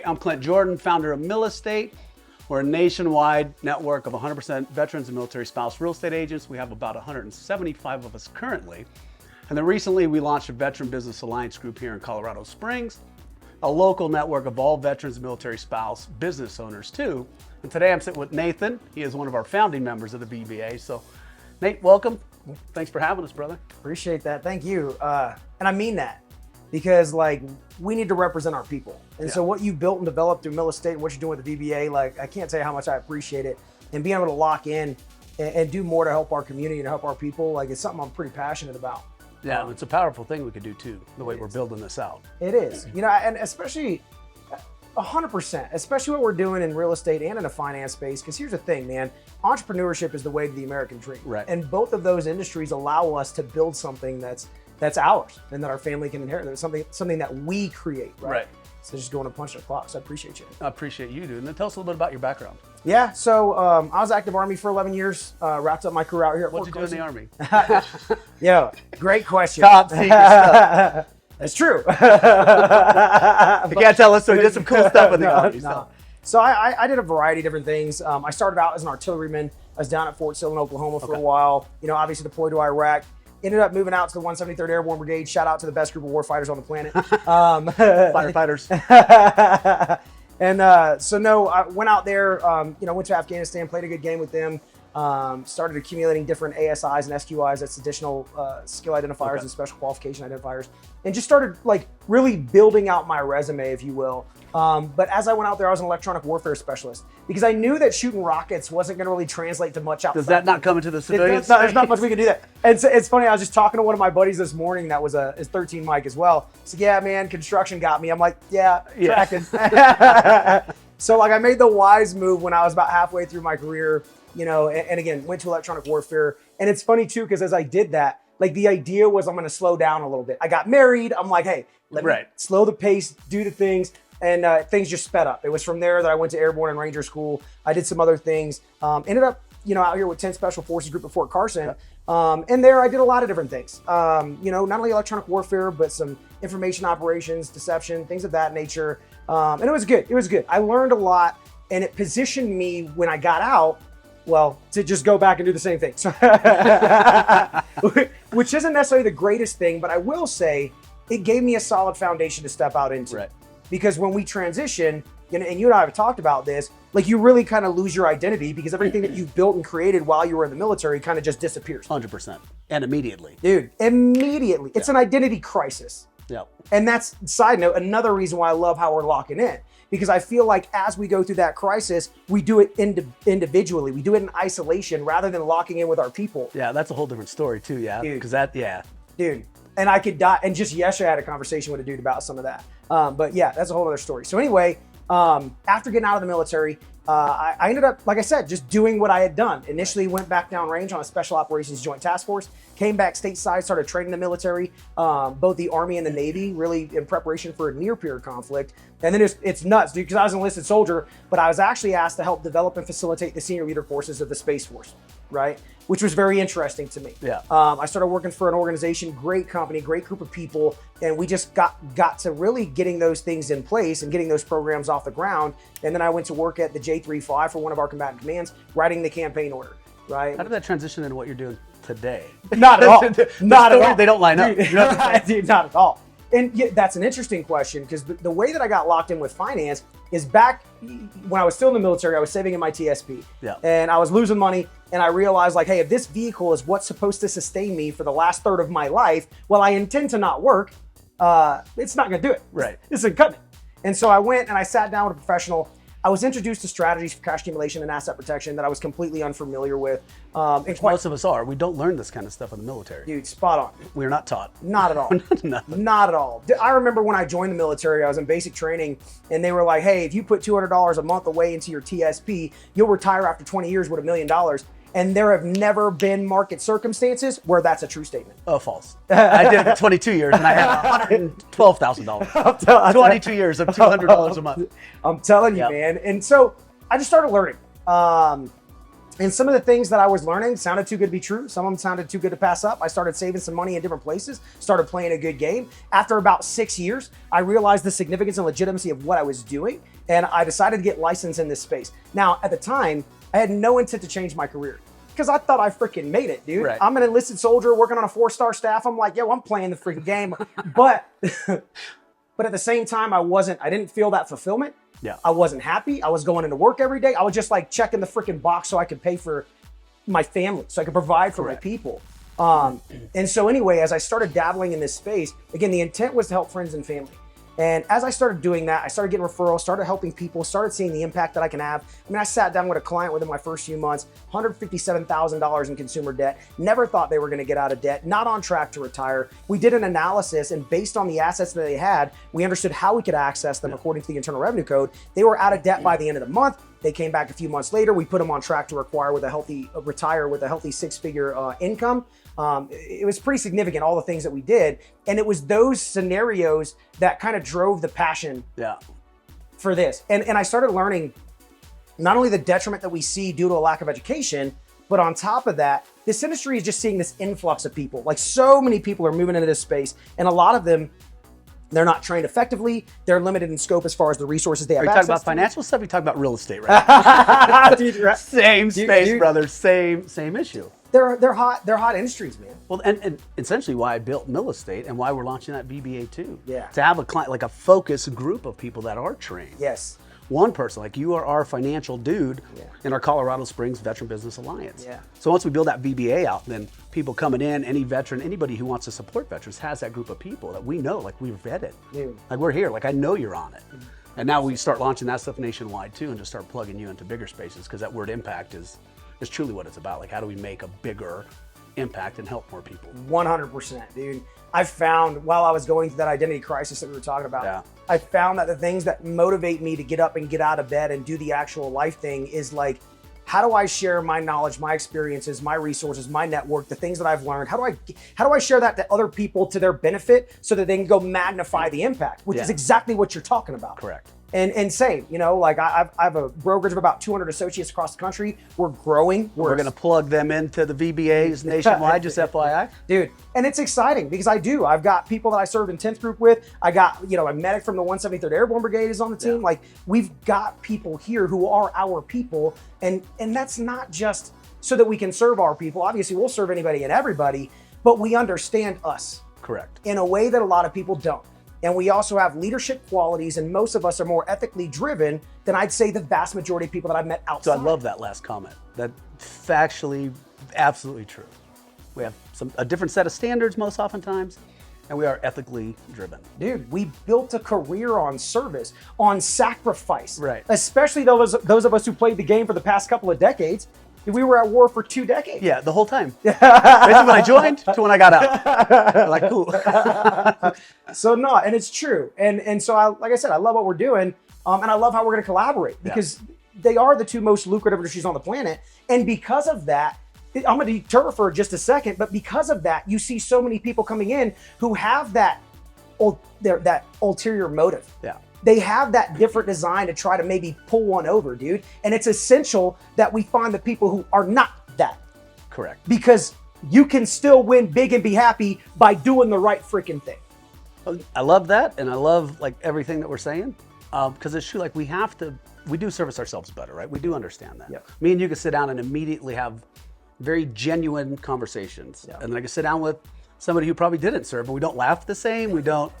I'm Clint Jordan, founder of MLC&x. We're a nationwide network of 100% veterans and military spouse real estate agents. We have about 175 of us currently. And then recently we launched a Veteran Business Alliance group here in Colorado Springs, a local network of all veterans and military spouse business owners too. And today I'm sitting with Nathan. He is one of our founding members of the VBA. So Nate, welcome. Thanks for having us, brother. Appreciate that. Thank you. And I mean that because we need to represent our people. And so what you built and developed through MLC&x and what you're doing with the VBA, I can't tell you how much I appreciate it. And being able to lock in and do more to help our community and help our people, it's something I'm pretty passionate about. Yeah, it's a powerful thing we could do too, the way we're building this out. It is, and especially 100%, especially what we're doing in real estate and in the finance space. Because here's the thing, man, entrepreneurship is the way to the American dream. Right. And both of those industries allow us to build something that's ours and that our family can inherit. That's something that we create, right? So just going to punch the clock. So I appreciate you. I appreciate you, dude. And then tell us a little bit about your background. Yeah, so I was active Army for 11 years, wrapped up my career out here at What'd you do in the Army? Yeah, great question. Top secret stuff. That's true. You can't tell us, so we did some cool stuff in the Army. So I did a variety of different things. I started out as an artilleryman. I was down at Fort Sill in Oklahoma for a while. Obviously deployed to Iraq. Ended up moving out to the 173rd Airborne Brigade. Shout out to the best group of warfighters on the planet. Firefighters. And I went out there, went to Afghanistan, played a good game with them, started accumulating different ASIs and SQIs, that's additional skill identifiers and special qualification identifiers, and just started really building out my resume, if you will. But as I went out there, I was an electronic warfare specialist because I knew that shooting rockets wasn't going to really translate to much outside. Does that not come into the civilians? There's not much we can do that. And it's funny, I was just talking to one of my buddies this morning that was his 13 Mike as well. He said, yeah, man, construction got me. I'm like, yeah. Tracking. So I made the wise move when I was about halfway through my career, and again, went to electronic warfare. And it's funny too, because as I did that, the idea was I'm going to slow down a little bit. I got married. I'm like, hey, let me slow the pace, do the things. And things just sped up. It was from there that I went to Airborne and Ranger School. I did some other things. Ended up, out here with 10th Special Forces Group at Fort Carson. And there I did a lot of different things. Not only electronic warfare, but some information operations, deception, things of that nature. And it was good. It was good. I learned a lot, and it positioned me when I got out, to just go back and do the same thing. Which isn't necessarily the greatest thing, but I will say it gave me a solid foundation to step out into. Right. Because when we transition, and you and I have talked about this, you really kind of lose your identity because everything that you've built and created while you were in the military kind of just disappears. 100%. And immediately. Dude, immediately. It's an identity crisis. Yep. And that's, side note, another reason why I love how we're locking in. Because I feel like as we go through that crisis, we do it individually. We do it in isolation rather than locking in with our people. Yeah, that's a whole different story too, yeah. Because Dude, and I could die. And just yesterday I had a conversation with a dude about some of that. But yeah, that's a whole other story. So anyway, after getting out of the military, I ended up, like I said, just doing what I had done. Initially went back down range on a Special Operations Joint Task Force, came back stateside, started training the military, both the Army and the Navy, really in preparation for a near-peer conflict. And then it's nuts, dude, because I was an enlisted soldier, but I was actually asked to help develop and facilitate the senior leader forces of the Space Force, right? Which was very interesting to me. Yeah. I started working for an organization, great company, great group of people, and we just got to really getting those things in place and getting those programs off the ground. And then I went to work at the J35 for one of our combatant commands, writing the campaign order, right? How did that transition into what you're doing today? Not at all. Not at all. They don't line up. Dude, not at all. And yeah, that's an interesting question because the way that I got locked in with finance is back when I was still in the military, I was saving in my TSP. Yeah. And I was losing money. And I realized hey, if this vehicle is what's supposed to sustain me for the last third of my life, I intend to not work, it's not going to do it. Right. This isn't cutting it. And so I went and I sat down with a professional. I was introduced to strategies for cash accumulation and asset protection that I was completely unfamiliar with. Most of us are. We don't learn this kind of stuff in the military. Dude, spot on. We're not taught. Not at all. Not at all. I remember when I joined the military, I was in basic training, and they were like, hey, if you put $200 a month away into your TSP, you'll retire after 20 years with $1 million. And there have never been market circumstances where that's a true statement. Oh, false. I did it for 22 years and I had $112,000. 22 years of $200 a month. I'm telling you, man. And so I just started learning. And some of the things that I was learning sounded too good to be true. Some of them sounded too good to pass up. I started saving some money in different places, started playing a good game. After about 6 years, I realized the significance and legitimacy of what I was doing, and I decided to get licensed in this space. Now, at the time, I had no intent to change my career because I thought I freaking made it, dude. Right. I'm an enlisted soldier working on a 4-star staff. I'm like, yo, I'm playing the freaking game. But at the same time, I didn't feel that fulfillment. Yeah. I wasn't happy. I was going into work every day. I was just like checking the freaking box so I could pay for my family, so I could provide for Correct. my people. And so anyway, as I started dabbling in this space, again, the intent was to help friends and family. And as I started doing that, I started getting referrals, started helping people, started seeing the impact that I can have. I mean, I sat down with a client within my first few months, $157,000 in consumer debt, never thought they were gonna get out of debt, not on track to retire. We did an analysis, and based on the assets that they had, we understood how we could access them according to the Internal Revenue Code. They were out of debt by the end of the month. They came back a few months later. We put them on track to retire with a healthy 6-figure income. It was pretty significant, all the things that we did. And it was those scenarios that kind of drove the passion for this. And I started learning not only the detriment that we see due to a lack of education, but on top of that, this industry is just seeing this influx of people. Like, so many people are moving into this space, and a lot of them, they're not trained effectively. They're limited in scope as far as the resources they have. Are you access talking about to. financial stuff? Or you talking about real estate, right? Dude, right. Same space, dude. brother. Same issue. They're hot industries, man. Well, and essentially why I built Mill Estate and why we're launching that VBA too. Yeah. To have a client, like a focused group of people that are trained. Yes. One person, like you are our financial dude Yeah. in our Colorado Springs Veteran Business Alliance. Yeah. So once we build that VBA out, then people coming in, any veteran, anybody who wants to support veterans has that group of people that we know, like we've vetted. Dude. Like we're here, like I know you're on it. And now we start launching that stuff nationwide too, and just start plugging you into bigger spaces, because that word impact is truly what it's about. Like, how do we make a bigger impact and help more people? 100%, dude. I found, while I was going through that identity crisis that we were talking about, Yeah. I found that the things that motivate me to get up and get out of bed and do the actual life thing is like, how do I share my knowledge, my experiences, my resources, my network, the things that I've learned? How do I share that to other people to their benefit so that they can go magnify the impact, which is exactly what you're talking about. Correct. And same, you know, like I have a brokerage of about 200 associates across the country. We're growing. We're going to plug them into the VBAs nationwide, just FYI. Dude, and it's exciting because I've got people that I served in 10th group with. I got, a medic from the 173rd Airborne Brigade is on the team. Yeah. Like, we've got people here who are our people. And that's not just so that we can serve our people. Obviously, we'll serve anybody and everybody, but we understand us. Correct. In a way that a lot of people don't. And we also have leadership qualities, and most of us are more ethically driven than I'd say the vast majority of people that I've met outside. So I love that last comment. That factually, absolutely true. We have a different set of standards most oftentimes, and we are ethically driven. Dude, we built a career on service, on sacrifice. Right. Especially those of us who played the game for the past couple of decades. We were at war for 2 decades. Yeah, the whole time. Basically when I joined to when I got out. Like, cool. So no, and it's true. And so like I said, I love what we're doing. And I love how we're going to collaborate because they are the 2 most lucrative industries on the planet. And because of that, I'm going to deter for just a second, but because of that, you see so many people coming in who have that ulterior motive. Yeah. They have that different design to try to maybe pull one over, dude. And it's essential that we find the people who are not that. Correct. Because you can still win big and be happy by doing the right freaking thing. I love that, and I love like everything that we're saying, because it's true. Like we do service ourselves better, right? We do understand that. Yeah. Me and you can sit down and immediately have very genuine conversations, and then I can sit down with somebody who probably didn't serve, but we don't laugh the same. We don't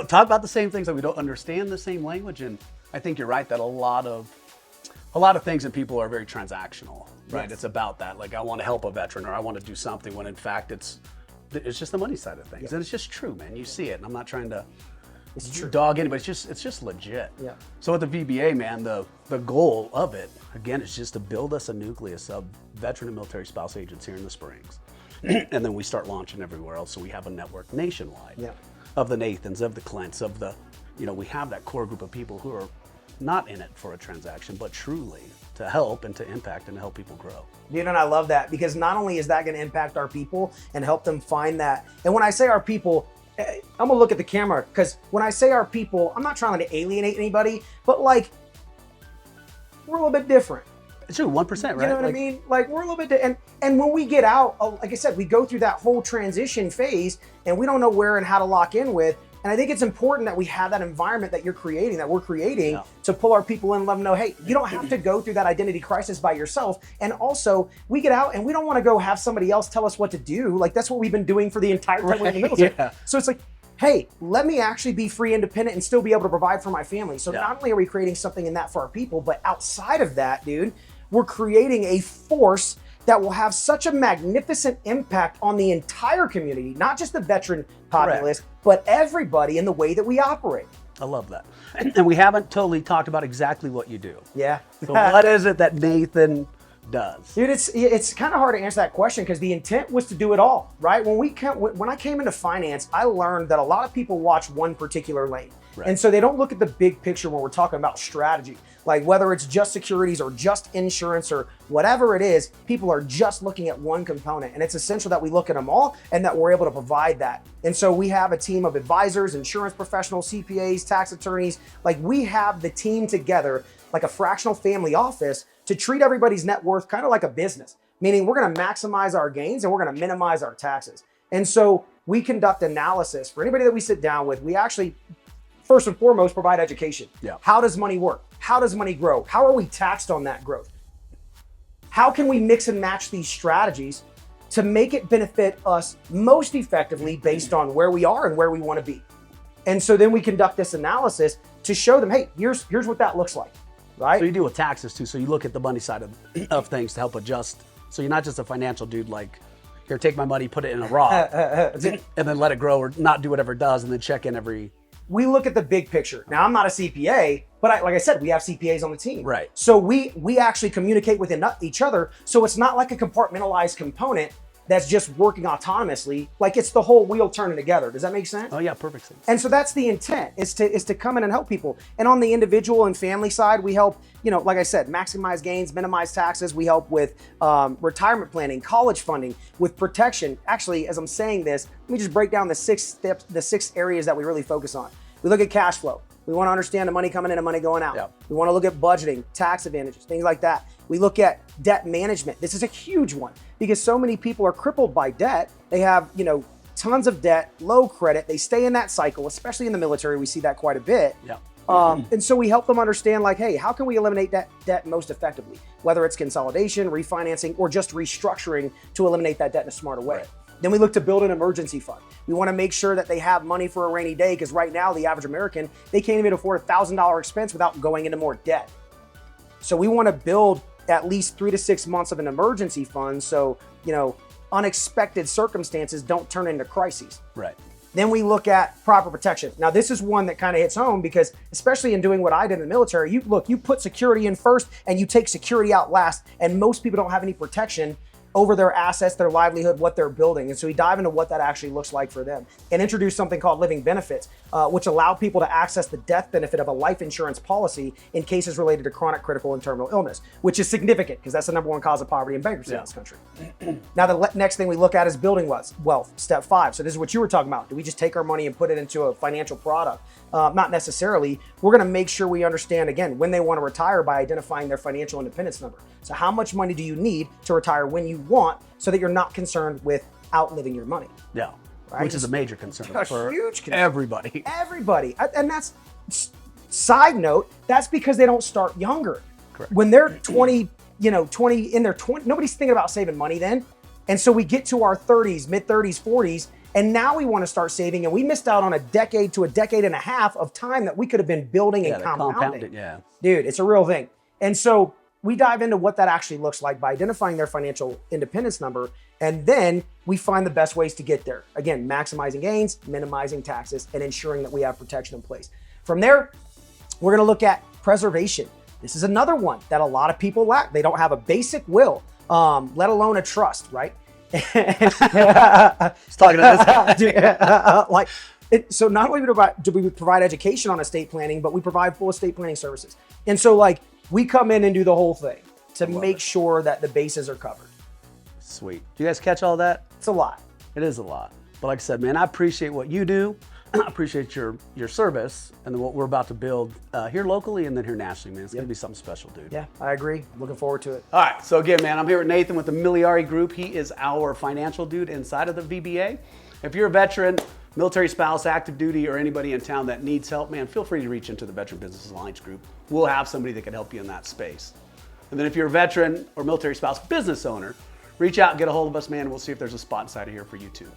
talk about the same things, like we don't understand the same language. And I think you're right that a lot of things in people are very transactional, right? Yes. It's about that, like I want to help a veteran or I want to do something, when in fact it's just the money side of things. And it's just true, man. You see it, and I'm not trying to dog anybody. It's just legit. Yeah. So with the VBA, man, the goal of it again is just to build us a nucleus of veteran and military spouse agents here in the Springs, and then we start launching everywhere else. So we have a network nationwide. Yeah. Of the Nathans, of the Clints, of the, we have that core group of people who are not in it for a transaction, but truly to help and to impact and to help people grow. Dude, and I love that because not only is that going to impact our people and help them find that, and when I say our people, I'm going to look at the camera, because when I say our people, I'm not trying to alienate anybody, but like, we're a little bit different. It's true, 1%, right? You know what I mean? Like we're a little bit, and when we get out, like I said, we go through that whole transition phase, and we don't know where and how to lock in with. And I think it's important that we have that environment that you're creating, that we're creating, to pull our people in and let them know, hey, you don't have to go through that identity crisis by yourself. And also, we get out and we don't want to go have somebody else tell us what to do. Like that's what we've been doing for the entire time we're in the military. Yeah. So it's like, hey, let me actually be free, independent, and still be able to provide for my family. So not only are we creating something in that for our people, but outside of that, dude, we're creating a force that will have such a magnificent impact on the entire community, not just the veteran populace, but everybody in the way that we operate. I love that. And we haven't totally talked about exactly what you do. Yeah. So what is it that Nathan does? Dude, it's kind of hard to answer that question because the intent was to do it all, right? When I came into finance, I learned that a lot of people watch one particular lane. Right. And so they don't look at the big picture when we're talking about strategy. Like whether it's just securities or just insurance or whatever it is, people are just looking at one component. And it's essential that we look at them all and that we're able to provide that. And so we have a team of advisors, insurance professionals, CPAs, tax attorneys. Like we have the team together like a fractional family office to treat everybody's net worth kind of like a business, meaning we're going to maximize our gains and we're going to minimize our taxes. And so we conduct analysis for anybody that we sit down with. We actually, first and foremost, provide education. Yeah. How does money work? How does money grow? How are we taxed on that growth? How can we mix and match these strategies to make it benefit us most effectively based on where we are and where we want to be? And so then we conduct this analysis to show them, hey, here's what that looks like, right? So you deal with taxes too. So you look at the money side of things to help adjust. So you're not just a financial dude like, here, take my money, put it in a Roth, and then let it grow or not do whatever it does and then check in every... We look at the big picture. Now, I'm not a CPA, but like I said, we have CPAs on the team. Right. So we actually communicate with each other. So it's not like a compartmentalized component that's just working autonomously. Like it's the whole wheel turning together. Does that make sense? Oh yeah, perfect sense. And so that's the intent, is to come in and help people. And on the individual and family side, we help, like I said, maximize gains, minimize taxes. We help with retirement planning, college funding, with protection. Actually, as I'm saying this, let me just break down the 6 steps, the 6 areas that we really focus on. We look at cash flow. We want to understand the money coming in and money going out. Yep. We want to look at budgeting, tax advantages, things like that. We look at debt management. This is a huge one because so many people are crippled by debt. They have, tons of debt, low credit. They stay in that cycle, especially in the military. We see that quite a bit. Yep. And so we help them understand like, hey, how can we eliminate that debt most effectively? Whether it's consolidation, refinancing, or just restructuring to eliminate that debt in a smarter way. Right. Then we look to build an emergency fund. We want to make sure that they have money for a rainy day because right now, the average American, they can't even afford a $1,000 expense without going into more debt. So we want to build at least 3 to 6 months of an emergency fund so, unexpected circumstances don't turn into crises. Right. Then we look at proper protection. Now, this is one that kind of hits home because especially in doing what I did in the military, you put security in first and you take security out last. And most people don't have any protection over their assets, their livelihood, what they're building. And so we dive into what that actually looks like for them and introduce something called living benefits, which allow people to access the death benefit of a life insurance policy in cases related to chronic, critical, and terminal illness, which is significant because that's the #1 cause of poverty and bankruptcy in this country. Now, the next thing we look at is building wealth, step 5. So this is what you were talking about. Do we just take our money and put it into a financial product? Not necessarily. We're going to make sure we understand, again, when they want to retire by identifying their financial independence number. So how much money do you need to retire when you want so that you're not concerned with outliving your money? Yeah, right? Which is a major concern for huge concern. Everybody. Everybody. And that's, side note, that's because they don't start younger. Correct. When they're 20, 20 in their 20, nobody's thinking about saving money then. And so we get to our 30s, mid 30s, 40s, and now we want to start saving, and we missed out on a decade to a decade and a half of time that we could have been building and compounding. Yeah. Dude, it's a real thing. And so we dive into what that actually looks like by identifying their financial independence number, and then we find the best ways to get there. Again, maximizing gains, minimizing taxes, and ensuring that we have protection in place. From there, we're going to look at preservation. This is another one that a lot of people lack. They don't have a basic will, let alone a trust, right? He's talking to this. So not only do we provide education on estate planning, but we provide full estate planning services. And so we come in and do the whole thing to make sure that the bases are covered. Sweet. Do you guys catch all that? It's a lot. It is a lot. But like I said, man, I appreciate what you do. appreciate your service and then what we're about to build here locally and then here nationally, man. It's going to be something special, dude. Yeah, I agree. Looking forward to it. All right, so again, man, I'm here with Nathan with the Miliari Group. He is our financial dude inside of the VBA. If you're a veteran, military spouse, active duty, or anybody in town that needs help, man, feel free to reach into the Veteran Business Alliance Group. We'll have somebody that can help you in that space. And then if you're a veteran or military spouse business owner, reach out and get a hold of us, man. We'll see if there's a spot inside of here for you too.